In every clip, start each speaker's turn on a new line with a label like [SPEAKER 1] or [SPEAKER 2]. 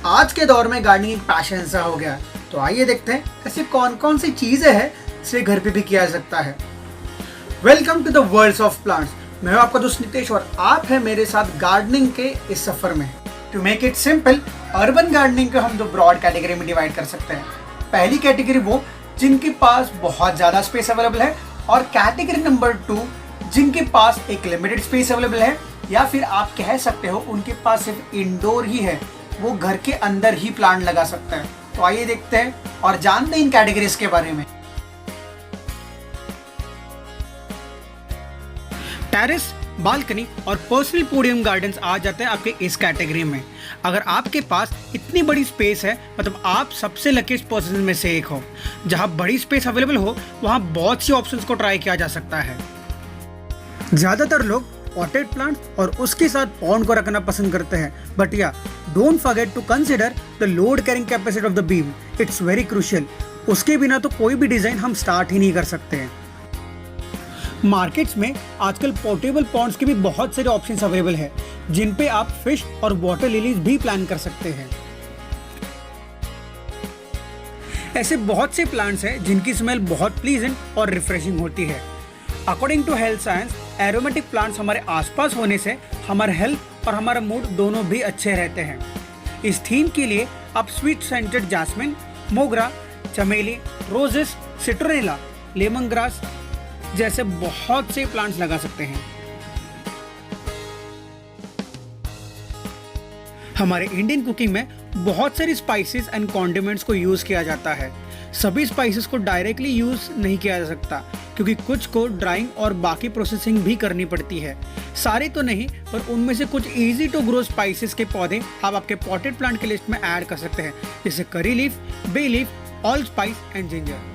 [SPEAKER 1] आज के दौर में गार्डनिंग एक पैशन सा हो गया। तो आइए देखते हैं ऐसी कौन कौन सी चीजें हैं जिसे घर पे भी किया जा सकता है। Welcome to the worlds of plants. मैं हूं आपका दोस्त नितेश और आप हैं मेरे साथ गार्डनिंग के इस सफर में। To make it simple, urban gardening को हम दो ब्रॉड कैटेगरी में डिवाइड कर सकते हैं। पहली कैटेगरी वो जिनके पास बहुत ज्यादा स्पेस अवेलेबल है, और कैटेगरी नंबर 2 जिनके पास एक लिमिटेड स्पेस अवेलेबल है, या फिर आप कह सकते हो उनके पास सिर्फ इंडोर ही है, वो घर के अंदर ही प्लांट लगा सकता है। तो आइए देखते हैं और जानते हैं इन कैटेगरीज के बारे में। टेरेस, बालकनी और पर्सनल पोडियम गार्डन्स आ जाते हैं आपके इस कैटेगरी में। अगर आपके पास इतनी बड़ी स्पेस है, मतलब आप सबसे लकीस्ट पर्सन में से एक हो। जहां बड़ी स्पेस अवेलेबल हो वहां बहुत सी ऑप्शंस को ट्राई किया जा सकता है। ज्यादातर लोग पॉटेड प्लांट्स और उसके साथ पॉन्ड को रखना पसंद करते हैं, but yeah don't forget to consider the load carrying capacity of the beam. It's very crucial. उसके बिना तो कोई भी डिजाइन हम स्टार्ट ही नहीं कर सकते हैं। मार्केट्स में आजकल पोर्टेबल पॉन्ड्स के भी बहुत सारे ऑप्शंस अवेलेबल है, जिन पे आप फिश और वाटर लिलीज भी प्लान कर सकते हैं। ऐसे बहुत से प्लांट्स हैं जिनकी स्मेल बहुत प्लीजेंट और रिफ्रेशिंग होती है। According to health science, aromatic plants हमारे आसपास होने से हमारा हेल्थ और हमारा मूड दोनों भी अच्छे रहते हैं। इस थीम के लिए आप स्वीट सेंटेड जैस्मिन, मोगरा, चमेली, रोजेस, सिट्रोनेला, लेमन ग्रास जैसे बहुत से प्लांट्स लगा सकते हैं। हमारे इंडियन कुकिंग में बहुत सारी स्पाइसेस एंड कॉन्डिमेंट्स को यूज किया जाता है। सभी स्पाइसेस को डायरेक्टली यूज नहीं किया जा सकता, क्योंकि कुछ को ड्राइंग और बाकी प्रोसेसिंग भी करनी पड़ती है। सारे तो नहीं, पर उनमें से कुछ इजी टू ग्रो स्पाइसेस के पौधे आप आपके पॉटेड प्लांट के लिस्ट में ऐड कर सकते हैं, जैसे curry leaf, bay leaf, allspice and ginger.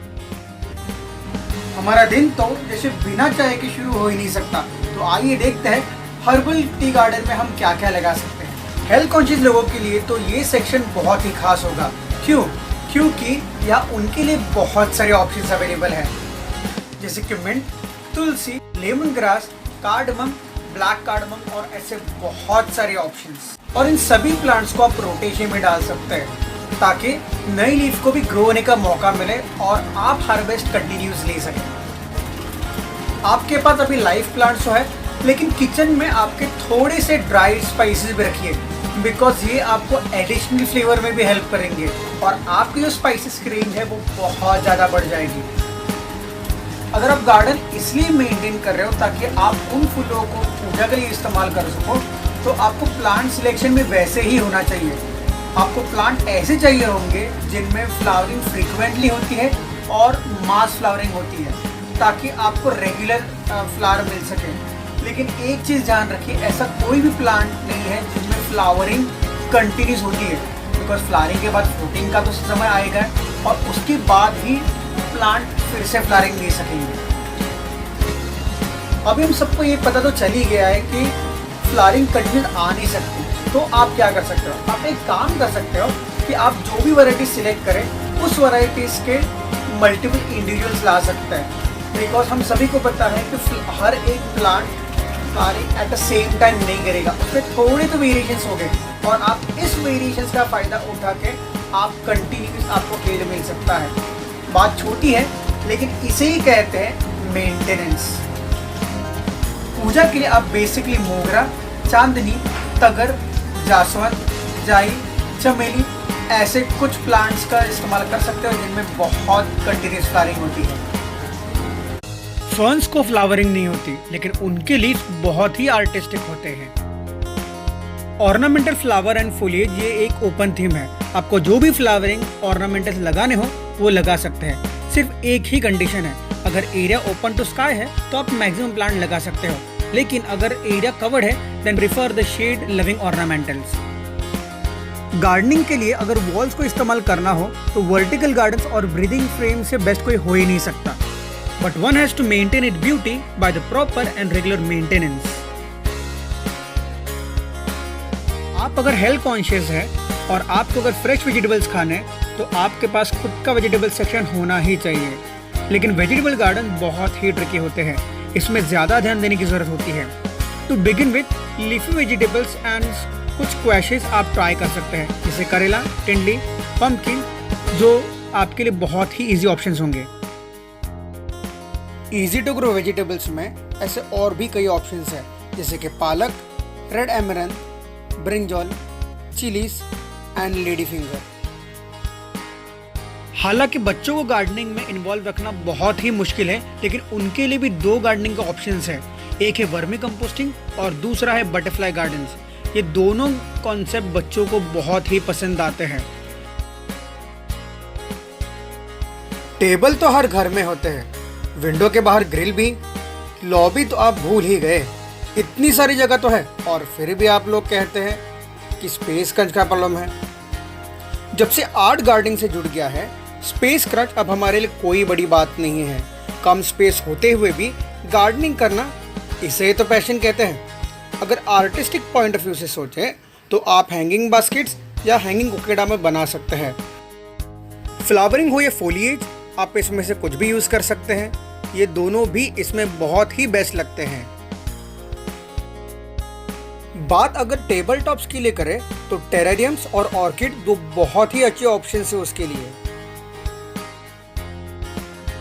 [SPEAKER 1] हमारा दिन तो जैसे बिना चाय के शुरू हो ही नहीं सकता। तो आइए देखते हैं हर्बल टी गार्डन में हम क्या क्या लगा सकते हैं। हेल्थ कॉन्शियस लोगों के लिए तो ये सेक्शन बहुत ही खास होगा। क्योंकि यहाँ उनके लिए बहुत सारे ऑप्शंस अवेलेबल हैं, जैसे कि मिंट, तुलसी, lemon grass, cardamom, black cardamom और ऐसे बहुत सारे ऑप्शंस। और इन सभी प्लांट्स को आप रोटेशन में डाल सकते हैं, ताकि नई लीफ को भी ग्रो होने का मौका मिले और आप हार्वेस्ट कंटिन्यूस ले सकें। आपके पास अभी लाइव प्लांट्स तो है, लेकिन किचन में आपके थोड़े से ड्राइड स्पाइसेस भी रखिए, बिकॉज ये आपको एडिशनल फ्लेवर में भी हेल्प करेंगे और आपकी जो स्पाइसेस की रेंज है वो बहुत ज़्यादा बढ़ जाएगी। अगर आप गार्डन इसलिए मेंटेन कर रहे हो ताकि आप उन फूलों को पूजा के लिए इस्तेमाल कर सको, तो आपको प्लांट सिलेक्शन में वैसे ही होना चाहिए। आपको प्लांट ऐसे चाहिए होंगे जिनमें फ्लावरिंग फ्रीक्वेंटली होती है और मास फ्लावरिंग होती है, ताकि आपको रेगुलर फ्लावर मिल सके। लेकिन एक चीज़ ध्यान रखिए, ऐसा कोई भी प्लांट नहीं है जिसमें फ्लावरिंग कंटिन्यूस होती है, बिकॉज फ्लावरिंग के बाद फ्रूटिंग का तो समय आएगा और उसके बाद ही प्लांट फिर से फ्लावरिंग दे सकेंगे। अभी हम सबको ये पता तो चल ही गया है कि फ्लावरिंग कंटिन्यूस आ नहीं सकती। तो आप क्या कर सकते हो, आप एक काम कर सकते हो कि आप जो भी वैरायटी सिलेक्ट करें उस वैरायटीज के मल्टीपल इंडिविजुअल्स ला सकते हैं, बिकॉज हम सभी को पता है कि हर एक plant flowering at the same time नहीं करेगा, उसमें थोड़े तो वेरिएशंस हो गए और आप इस वेरिएशंस का फायदा उठा के आप कंटिन्यूस आपको पेड़ मिल सकता है। बात छोटी है, लेकिन इसे ही कहते हैं मेंटेनेंस। पूजा के लिए आप बेसिकली मोगरा, चांदनी, तगर, जासवंत, जाई, चमेली ऐसे कुछ प्लांट्स का इस्तेमाल कर सकते हो जिनमें बहुत कंटिन्यूस फ्लावरिंग होती है। फर्न्स को फ्लावरिंग नहीं होती, लेकिन उनके लीफ बहुत ही आर्टिस्टिक होते हैं। ऑर्नामेंटल फ्लावर एंड फोलिएज ये एक ओपन थीम है। आपको जो भी फ्लावरिंग ऑर्नामेंटल्स लगाने हो वो लगा सकते हैं। सिर्फ एक ही कंडीशन है, अगर एरिया ओपन टू स्काई है तो आप मैक्सिमम प्लांट लगा सकते हो, लेकिन अगर एरिया कवर्ड है then prefer the shade loving ornamentals. Gardening के लिए अगर वॉल्स को इस्तेमाल करना हो तो वर्टिकल गार्डन्स और ब्रीदिंग फ्रेम से बेस्ट कोई हो ही नहीं सकता, but one has to maintain it beauty by the proper and regular maintenance. आप अगर हेल्थ कॉन्शियस है और आपको अगर फ्रेश वेजिटेबल्स खाने हैं तो आपके पास खुद का वेजिटेबल सेक्शन होना ही चाहिए। लेकिन वेजिटेबल गार्डन बहुत ही ट्रिकी होते हैं, इसमें ज़्यादा ध्यान देने की ज़रूरत होती है। To begin with, leafy vegetables and कुछ स्क्वैशेस आप ट्राई कर सकते हैं, जैसे करेला, टिंडली, पम्पकिन, जो आपके लिए बहुत ही इजी ऑप्शंस होंगे। इजी टू ग्रो वेजिटेबल्स में ऐसे और भी कई ऑप्शंस हैं, जैसे कि पालक, red एमरंथ, brinjal, chillies and lady finger. हालांकि बच्चों को गार्डनिंग में इन्वॉल्व रखना बहुत ही मुश्किल है, लेकिन उनके लिए भी 2 गार्डनिंग के ऑप्शंस हैं। एक है वर्मी कंपोस्टिंग और दूसरा है बटरफ्लाई गार्डन्स। ये दोनों कॉन्सेप्ट बच्चों को बहुत ही पसंद आते हैं। टेबल तो हर घर में होते हैं, विंडो के बाहर ग्रिल भी, लॉबी तो आप भूल ही गए। इतनी सारी जगह तो है और फिर भी आप लोग कहते हैं कि स्पेस क्रंच का प्रॉब्लम है। जब से आर्ट गार्डनिंग से जुड़ गया है, स्पेस क्रंच अब हमारे लिए कोई बड़ी बात नहीं है। कम स्पेस होते हुए भी गार्डनिंग करना, इसे तो पैशन कहते हैं। अगर आर्टिस्टिक पॉइंट ऑफ व्यू से सोचें तो आप हैंगिंग बास्केट्स या हैंगिंग कोकेडा में बना सकते हैं। फ्लावरिंग हो या फोलिएज, आप इसमें से कुछ भी यूज कर सकते हैं। ये दोनों भी इसमें बहुत ही बेस्ट लगते हैं। बात अगर टेबल टॉप्स के लिए करें तो टेरेरियम्स और ऑर्किड 2 बहुत ही अच्छे ऑप्शन है उसके लिए।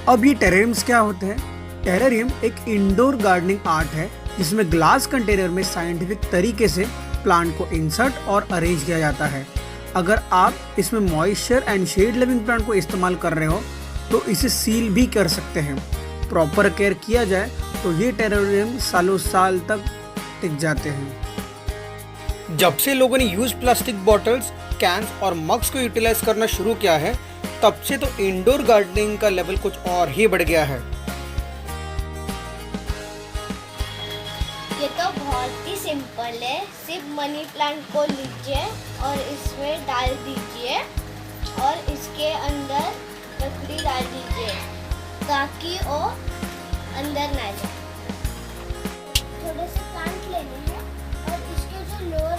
[SPEAKER 1] अब ये टेरेरियम्स क्या होते हैं? टेरेरियम एक इंडोर गार्डनिंग आर्ट है जिसमें ग्लास कंटेनर में साइंटिफिक तरीके से प्लांट को इंसर्ट और अरेंज किया जाता है। अगर आप इसमें moisture and shade living plant को इस्तेमाल कर रहे हो तो इसे सील भी कर सकते हैं। प्रॉपर केयर किया जाए तो ये टेरेरियम सालों साल तक टिक जाते हैं। जब से लोगों ने यूज प्लास्टिक बॉटल्स, कैंस और मग्स को यूटिलाइज करना शुरू किया है, तब से तो इंडोर गार्डनिंग का लेवल कुछ और ही बढ़ गया है।
[SPEAKER 2] ये तो बहुत ही सिंपल है। सिर्फ मनी प्लांट को लीजिए और इसमें डाल दीजिए और इसके अंदर लकड़ी डाल दीजिए ताकि वो अंदर ना जाए। थोड़े से प्लांट लेने हैं और इसके जो लोअर